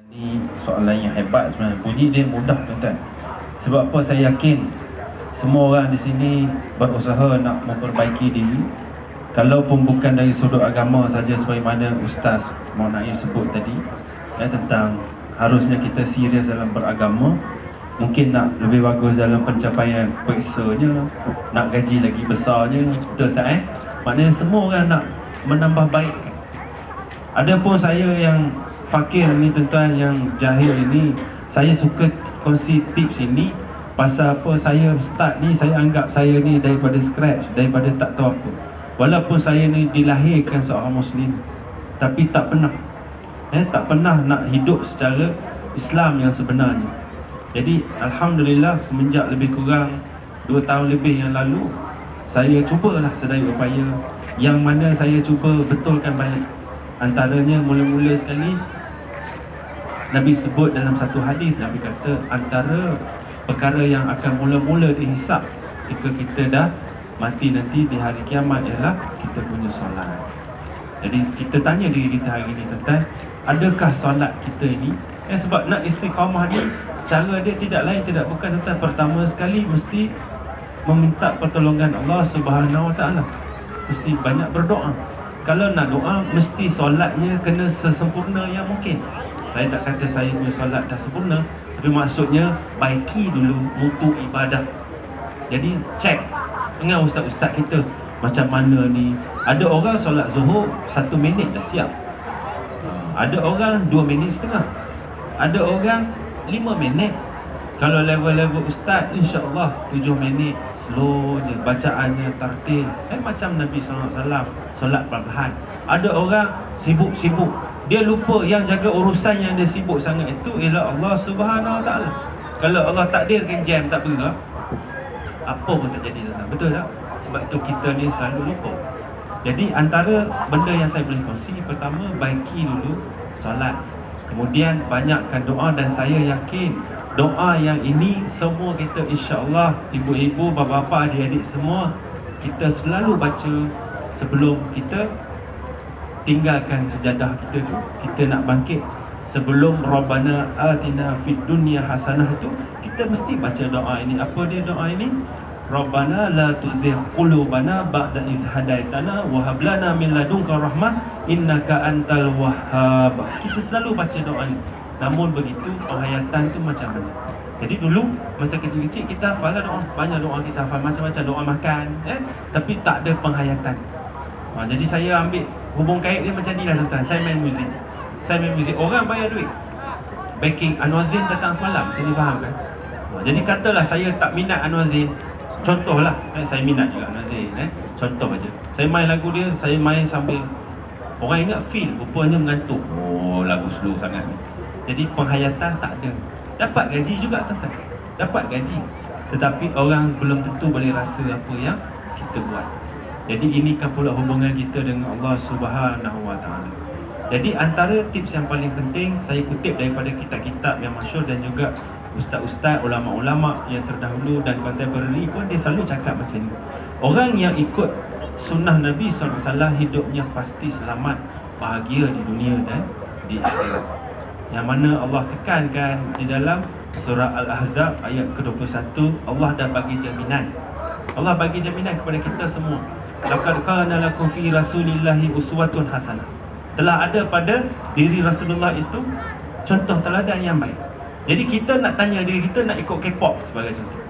Ini soalan yang hebat sebenarnya. Bunyi dia mudah tuan-tuan. Sebab apa saya yakin semua orang di sini berusaha nak memperbaiki diri. Kalaupun bukan dari sudut agama saja, sebagaimana Ustaz Naim sebut tadi, tentang harusnya kita serius dalam beragama. Mungkin nak lebih bagus dalam pencapaian periksanya, nak gaji lagi besarnya. Betul Ustaz Maknanya semua orang nak menambah baikkan. Adapun saya yang fakir ni tuan-tuan, yang jahil ini, saya suka kongsi tips ini. Pasal apa saya start ni, saya anggap saya ni daripada scratch, daripada tak tahu apa. Walaupun saya ni dilahirkan seorang Muslim, tapi tak pernah tak pernah nak hidup secara Islam yang sebenarnya. Jadi Alhamdulillah, semenjak lebih kurang 2 tahun lebih yang lalu, saya cubalah sedaya upaya, yang mana saya cuba betulkan balik. Antaranya mula-mula sekali Nabi sebut dalam satu hadis, Nabi kata antara perkara yang akan mula-mula dihisap ketika kita dah mati nanti di hari kiamat ialah kita punya solat. Jadi kita tanya diri kita hari ini tuan-tuan, adakah solat kita ini? Sebab nak istiqamah ni, cara dia tidak lain tidak bukan tuan-tuan. Pertama sekali mesti meminta pertolongan Allah Subhanahu Wa Taala. Mesti banyak berdoa. Kalau nak doa, mesti solatnya kena sesempurna yang mungkin. Saya tak kata saya punya solat dah sempurna, tapi maksudnya baiki dulu mutu ibadah. Jadi cek dengan ustaz-ustaz kita macam mana ni. Ada orang solat zuhur 1 minit dah siap, ada orang 2 minit setengah, ada orang 5 minit. Kalau level-level ustaz, insya-Allah 7 minit, slow je bacaannya, tartil. Macam Nabi SAW, solat perlahan. Ada orang sibuk-sibuk, dia lupa yang jaga urusan yang dia sibuk sangat itu ialah Allah Subhanahu Wa Taala. Kalau Allah takdirkan jam tak bergerak, apa pun tak jadi tuan-tuan. Betul tak? Sebab itu kita ni selalu lupa. Jadi antara benda yang saya boleh kongsi, pertama, baiki dulu solat. Kemudian banyakkan doa, dan saya yakin doa yang ini semua kita insya-Allah, ibu-ibu, bapa-bapa, adik-adik semua, kita selalu baca sebelum kita tinggalkan sejadah kita tu. Kita nak bangkit, sebelum Rabbana atina fid dunya hasanah tu, kita mesti baca doa ini. Apa dia doa ini? Rabbana la tuzigh qulubana ba'da idh hadaitana wa hab lana min ladunka rahmah innaka antal wahhab. Kita selalu baca doa ini. Namun begitu penghayatan tu macam mana? Jadi dulu masa kecil-kecil kita hafal doa, banyak doa kita hafal, macam-macam doa makan, tapi tak ada penghayatan. Jadi saya ambil hubung kait dia macam ni lah tuan-tuan. Saya main muzik, orang bayar duit. Backing Anwar Zain datang semalam, saya faham kan? Jadi katalah saya tak minat Anwar Zain, contohlah, saya minat juga Anwar Zain, contoh aja. Saya main lagu dia, saya main sambil orang ingat feel, rupanya mengantuk. Oh, lagu slow sangat ni. Jadi penghayatan tak ada. Dapat gaji juga tuan-tuan, dapat gaji, tetapi orang belum tentu boleh rasa apa yang kita buat. Jadi ini kan pula hubungan kita dengan Allah Subhanahu Wa Taala. Jadi antara tips yang paling penting, saya kutip daripada kitab-kitab yang masyhur dan juga ustaz-ustaz, ulama-ulama yang terdahulu dan contemporary pun, dia selalu cakap macam ni. Orang yang ikut sunnah Nabi SAW hidupnya pasti selamat, bahagia di dunia dan di akhirat. Yang mana Allah tekankan di dalam surah Al-Ahzab ayat ke-21, Allah dah bagi jaminan. Allah bagi jaminan kepada kita semua. Laqad kana lakum fi rasulillahi uswatun hasanah. Telah ada pada diri Rasulullah itu contoh teladan yang baik. Jadi kita nak tanya diri kita, nak ikut K-pop sebagai contoh.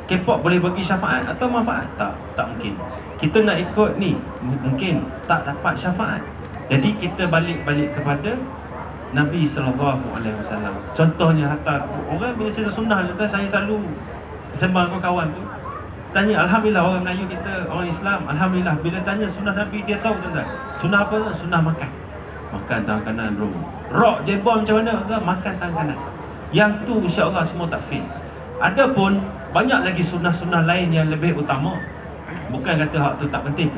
K-pop boleh bagi syafaat atau manfaat? Tak mungkin. Kita nak ikut ni, mungkin tak dapat syafaat. Jadi kita balik kepada Nabi SAW. Contohnya, hatta orang bila cerita sunnah, saya selalu sembang dengan kawan tu, tanya, Alhamdulillah orang Melayu kita, orang Islam, Alhamdulillah bila tanya sunnah Nabi, dia tahu tuan-tuan. Sunnah apa? Sunnah makan tangan kanan bro. Rock jebol macam mana tuan? Makan tangan kanan. Yang tu insya-Allah semua tak fail. Adapun banyak lagi sunnah-sunnah lain yang lebih utama. Bukan kata hak tu tak penting,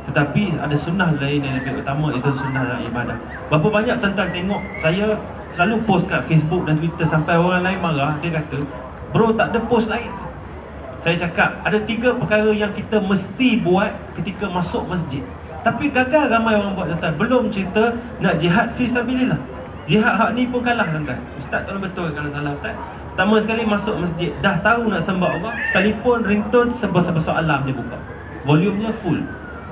tetapi ada sunnah lain yang lebih utama, itu sunnah dalam ibadah. Berapa banyak tuan-tuan tengok saya selalu post kat Facebook dan Twitter sampai orang lain marah. Dia kata, bro tak ada post lain. Saya cakap ada 3 perkara yang kita mesti buat ketika masuk masjid, tapi gagal ramai orang buat tuan-tuan. Belum cerita nak jihad fi sabilillah. Jihad hak ni pun kalah tuan-tuan. Ustaz tolong betul kalau salah Ustaz. Pertama sekali masuk masjid, dah tahu nak sembah Allah, telefon ringtone sebesar-besar alam dia buka. Volumenya full.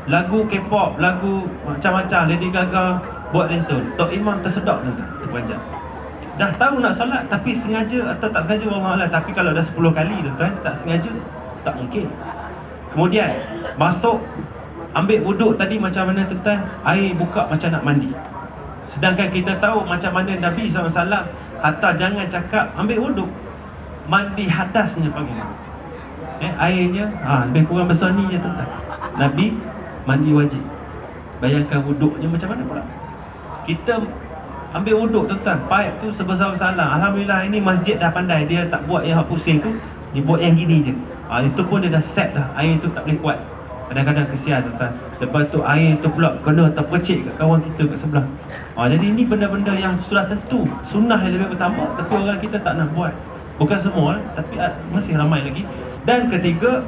Lagu K-pop, lagu macam-macam, Lady Gaga buat ringtone. Tok Imam tersedak tuan-tuan, terperanjat. Dah tahu nak solat tapi sengaja atau tak sengaja Allah, tapi kalau dah 10 kali tuan-tuan tak sengaja, tak mungkin. Kemudian masuk ambil wuduk tadi macam mana tuan-tuan, air buka macam nak mandi. Sedangkan kita tahu macam mana Nabi SAW, hatta jangan cakap ambil wuduk, mandi hadasnya bagaimana. Airnya lebih kurang besar ni je tuan-tuan. Nabi mandi wajib. Bayangkan wuduknya macam mana pula. Kita ambil wuduk tuan-tuan, paip tu sebesar-besar alam. Alhamdulillah ini masjid dah pandai, dia tak buat yang pusing tu, dia buat yang gini je. Itu pun dia dah set dah, air tu tak boleh kuat. Kadang-kadang kesian tuan-tuan. Lepas tu air tu pula kena terpercik kat kawan kita kat sebelah. Jadi ini benda-benda yang sudah tentu sunnah yang lebih pertama, tapi orang kita tak nak buat. Bukan semua, tapi masih ramai lagi. Dan ketiga,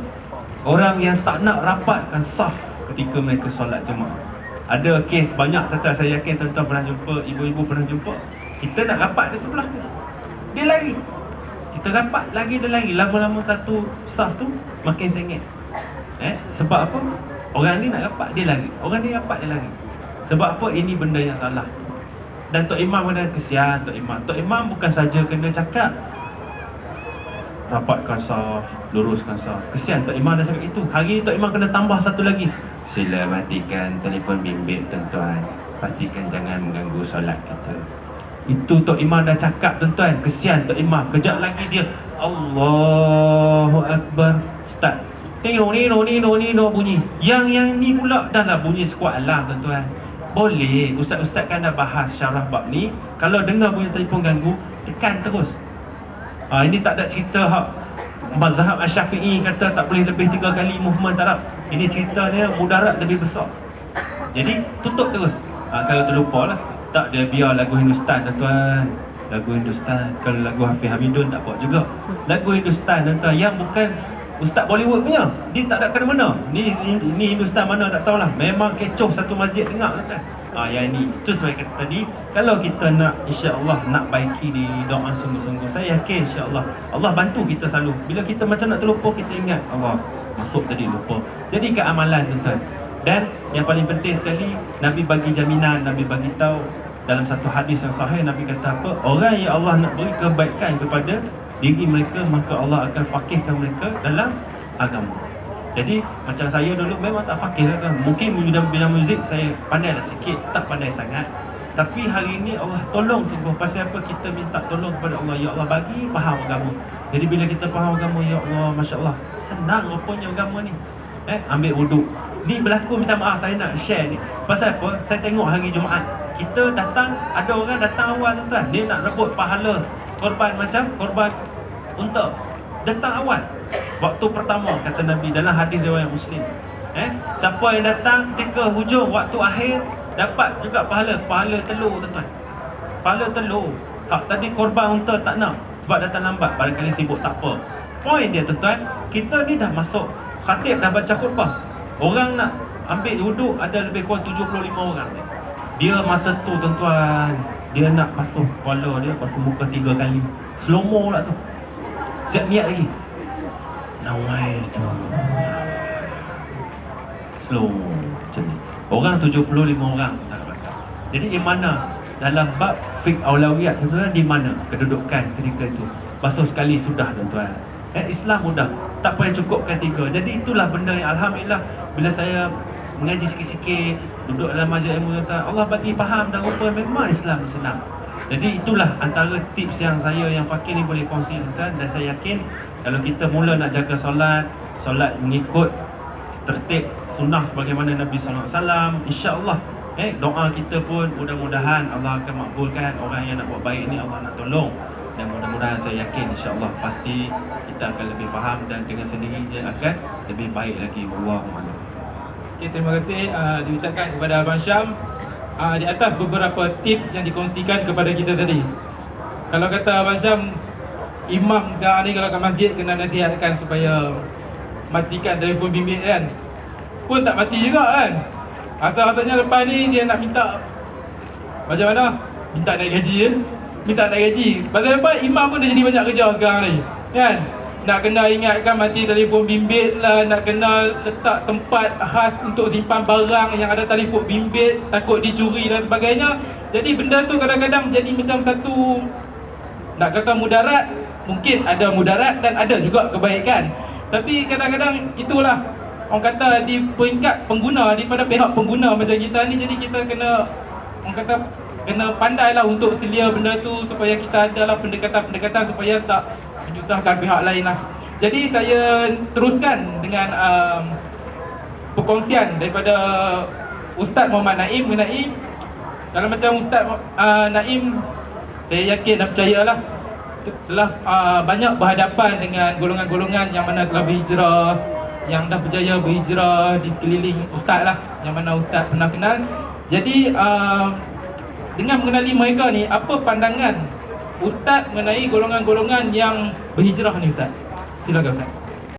orang yang tak nak rapatkan saf ketika mereka solat jemaah. Ada kes banyak tuan-tuan, saya yakin tuan-tuan pernah jumpa, ibu-ibu pernah jumpa. Kita nak rapat di sebelah dia lari. Kita rapat lagi dia lari. Lama-lama satu saf tu makin sengit. Sebab apa? Orang ni nak rapat dia lari, orang ni rapat dia lari. Sebab apa? Ini benda yang salah. Dan Tok Imam kena kesian. Tok Imam bukan saja kena cakap rapatkan saf, luruskan saf. Kesian Tok Imam dah cakap itu. Hari ni Tok Imam kena tambah satu lagi. Sila matikan telefon bimbit tuan-tuan. Pastikan jangan mengganggu solat kita. Itu Tok Imam dah cakap tuan-tuan. Kesian Tok Imam. Kejap lagi dia Allahu Akbar. Start. Nino bunyi. Yang ni pula dah lah bunyi sekuat alam tuan-tuan. Boleh. Ustaz-ustaz kan dah bahas syarah bab ni. Kalau dengar bunyi telefon ganggu, tekan terus. Ini tak ada cerita hak mazhab Asy-Syafi'i kata tak boleh lebih 3 kali movement, tak ada. Ini ceritanya mudarat lebih besar. Jadi tutup terus. Kalau terlupa lah, tak dia biar lagu Hindustan tuan-tuan. Lagu Hindustan. Kalau lagu Hafiz Hamidun tak buat juga. Lagu Hindustan tuan-tuan yang bukan Ustaz Bollywood punya, dia tak ada kena mana. Ni Hindustan mana tak tahulah. Memang kecoh satu masjid dengar tuan. Yang ni itu sebab kata tadi, kalau kita nak insya-Allah nak baiki di doa sungguh-sungguh, saya yakin insya-Allah Allah bantu kita selalu. Bila kita macam nak terlupa, kita ingat Allah, masuk tadi lupa. Jadi ke amalan tuan-tuan. Dan yang paling penting sekali, Nabi bagi jaminan, Nabi bagi tahu dalam satu hadis yang sahih, Nabi kata apa? Orang yang Allah nak beri kebaikan kepada diri mereka, maka Allah akan fakihkan mereka dalam agama. Jadi macam saya dulu memang tak fakih lah kan. Mungkin bidang muzik saya pandai lah sikit, tak pandai sangat. Tapi hari ini Allah tolong sungguh. Pasal apa? Kita minta tolong kepada Allah. Ya Allah bagi faham agama. Jadi bila kita faham agama, ya Allah, Masya Allah, senang rupanya agama ni. Ambil wuduk. Ni berlaku, minta maaf saya nak share ni. Pasal apa? Saya tengok hari Jumaat, kita datang, ada orang datang awal tuan-tuan. Dia nak rebut pahala korban macam korban unta. Datang awal. Waktu pertama kata Nabi dalam hadis riwayat Muslim. Siapa yang datang ketika hujung waktu akhir dapat juga pahala telur tuan-tuan. Pahala telur. Hak tadi korban unta tak nak sebab datang lambat, barangkali sibuk, tak apa. Poin dia tuan-tuan, kita ni dah masuk, khatib dah baca khutbah. Orang nak ambil wuduk ada lebih kurang 75 orang. Dia masa tu tuan-tuan, dia nak basuh kepala dia, basuh muka 3 kali. Slow mo pula tu. Siap niat lagi. Nawaitu. Slow macam ni. Orang 75 orang tak belakang. Jadi di mana dalam bab fiqh aulawiyat tuan-tuan, di mana kedudukan ketika itu? Basuh sekali sudah tuan-tuan. Islam mudah, tak payah cukupkan 3. Jadi itulah benda yang alhamdulillah bila saya mengaji sikit-sikit, duduk dalam majlis ilmu tuan-tuan, Allah bagi faham dan rupa memang Islam senang. Jadi itulah antara tips yang saya yang fakir ni boleh kongsi tuan-tuan. Dan saya yakin kalau kita mula nak jaga solat mengikut tertib sunnah sebagaimana Nabi SAW, insya-Allah doa kita pun mudah-mudahan Allah akan makbulkan. Orang yang nak buat baik ni Allah nak tolong. Dan mudah-mudahan saya yakin insya-Allah pasti kita akan lebih faham dan dengan sendirinya akan lebih baik lagi. Wallahualam. Okay, terima kasih diucapkan kepada Abang Syam di atas beberapa tips yang dikongsikan kepada kita tadi. Kalau kata Abang Syam, imam sekarang ni kalau kat masjid kena nasihatkan supaya matikan telefon bimbit kan, pun tak mati juga kan. Asal-asalnya lepas ni dia nak minta macam mana minta naik gaji ya. Minta naik gaji. Pasal apa? Imam pun dah jadi banyak kerja sekarang ni. Kan? Nak kena ingatkan mati telefon bimbit lah, nak kena letak tempat khas untuk simpan barang yang ada telefon bimbit, takut dicuri dan sebagainya. Jadi benda tu kadang-kadang jadi macam satu, nak kata mudarat, mungkin ada mudarat dan ada juga kebaikan. Tapi kadang-kadang itulah, orang kata di peringkat pengguna, daripada pihak pengguna macam kita ni, jadi kita kena, orang kata kena pandailah untuk selia benda tu supaya kita adalah pendekatan-pendekatan supaya tak menyusahkan pihak lain lah. Jadi saya teruskan dengan perkongsian daripada Ustaz Muhammad Naim mengenai, kalau macam Ustaz Naim, saya yakin dan percayalah telah banyak berhadapan dengan golongan-golongan yang mana telah berhijrah, yang dah berjaya berhijrah di sekeliling Ustaz lah, yang mana Ustaz pernah kenal. Jadi dengan mengenali mereka ni, apa pandangan Ustaz mengenai golongan-golongan yang berhijrah ni Ustaz? Silakan Ustaz.